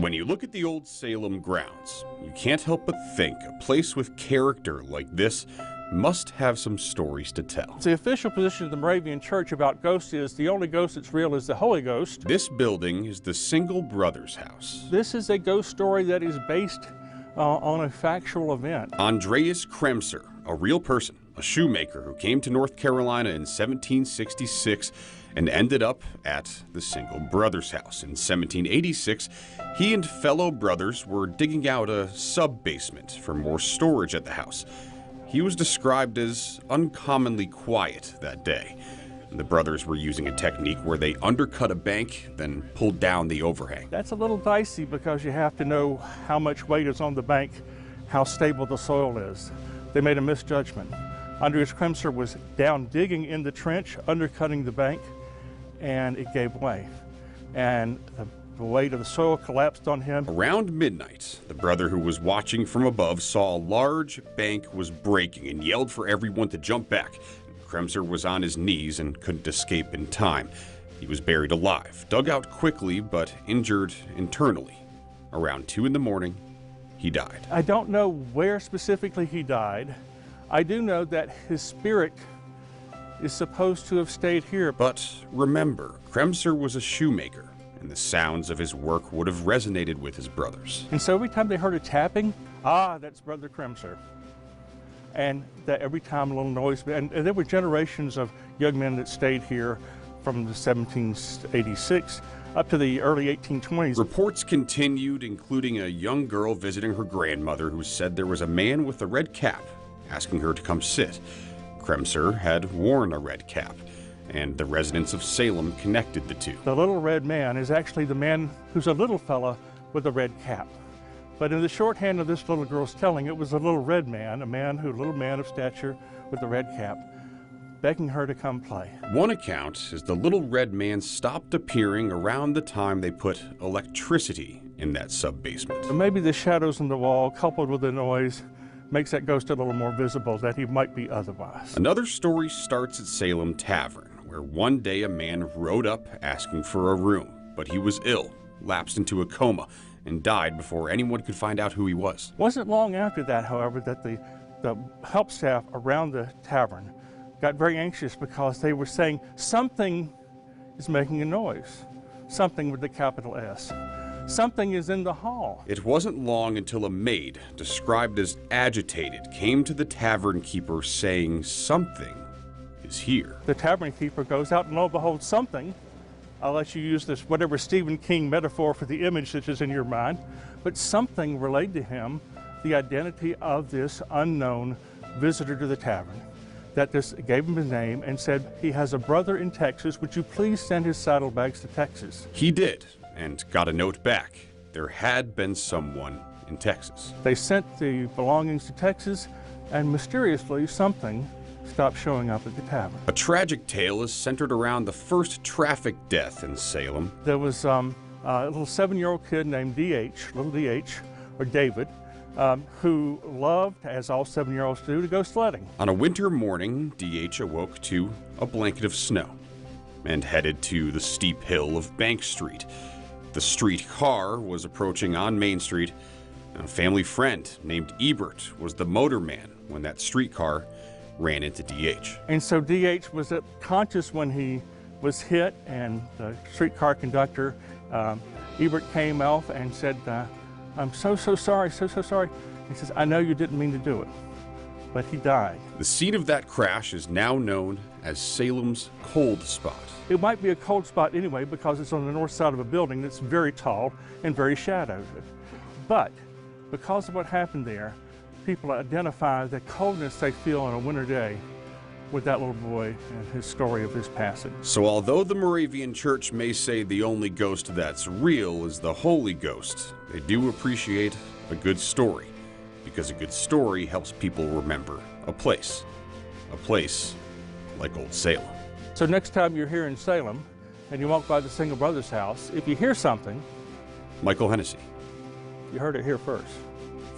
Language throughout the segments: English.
When you look at the old Salem grounds, you can't help but think a place with character like this must have some stories to tell. The official position of the Moravian Church about ghosts is the only ghost that's real is the Holy Ghost. This building is the Single Brothers house. This is a ghost story that is based on a factual event. Andreas Kremser, a real person, a shoemaker who came to North Carolina in 1766 and ended up at the Single Brothers house. In 1786, he and fellow brothers were digging out a sub-basement for more storage at the house. He was described as uncommonly quiet that day. The brothers were using a technique where they undercut a bank, then pulled down the overhang. That's a little dicey because you have to know how much weight is on the bank, how stable the soil is. They made a misjudgment. Andreas Kremser was down digging in the trench, undercutting the bank, and it gave way. And the weight of the soil collapsed on him. Around midnight, the brother who was watching from above saw a large bank was breaking and yelled for everyone to jump back. Kremser was on his knees and couldn't escape in time. He was buried alive, dug out quickly, but injured internally. Around 2 in the morning, he died. I don't know where specifically he died. I do know that his spirit is supposed to have stayed here. But remember, Kremser was a shoemaker, and the sounds of his work would have resonated with his brothers. And so every time they heard a tapping, that's Brother Kremser. And that every time a little noise, and there were generations of young men that stayed here from the 1786 up to the early 1820s. Reports continued, including a young girl visiting her grandmother who said there was a man with a red cap asking her to come sit. Kremser had worn a red cap, and the residents of Salem connected the two. The little red man is actually the man who's a little fella with a red cap. But in the shorthand of this little girl's telling, it was a little red man, little man of stature with a red cap, begging her to come play. One account is the little red man stopped appearing around the time they put electricity in that sub-basement. So maybe the shadows on the wall, coupled with the noise, makes that ghost a little more visible than he might be otherwise. Another story starts at Salem Tavern, where one day a man rode up asking for a room, but he was ill, lapsed into a coma, and died before anyone could find out who he was. Wasn't long after that, however, that the help staff around the tavern got very anxious because they were saying something is making a noise, something with the capital S. Something is in the hall. It wasn't long until a maid, described as agitated, came to the tavern keeper saying something is here. The tavern keeper goes out and lo and behold, something. I'll let you use this, whatever Stephen King metaphor for the image that is in your mind, but something relayed to him the identity of this unknown visitor to the tavern. That this gave him his name and said, he has a brother in Texas, would you please send his saddlebags to Texas? He did, and got a note back. There had been someone in Texas. They sent the belongings to Texas, and mysteriously something stopped showing up at the tavern. A tragic tale is centered around the first traffic death in Salem. There was a little 7-year-old kid named little DH, or David, who loved, as all 7-year-olds do, to go sledding. On a winter morning, DH awoke to a blanket of snow and headed to the steep hill of Bank Street. The streetcar was approaching on Main Street. A family friend named Ebert was the motorman when that streetcar ran into DH. And so DH was conscious when he was hit, and the streetcar conductor, Ebert, came off and said, I'm so sorry, so sorry. He says, I know you didn't mean to do it, but he died. The scene of that crash is now known as Salem's Cold Spot. It might be a cold spot anyway because it's on the north side of a building that's very tall and very shadowed. But because of what happened there, people identify the coldness they feel on a winter day with that little boy and his story of his passing. So although the Moravian Church may say the only ghost that's real is the Holy Ghost, they do appreciate a good story, because a good story helps people remember a place like Old Salem. So next time you're here in Salem and you walk by the Single Brothers house, if you hear something, Michael Hennessy, you heard it here first.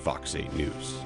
Fox 8 News.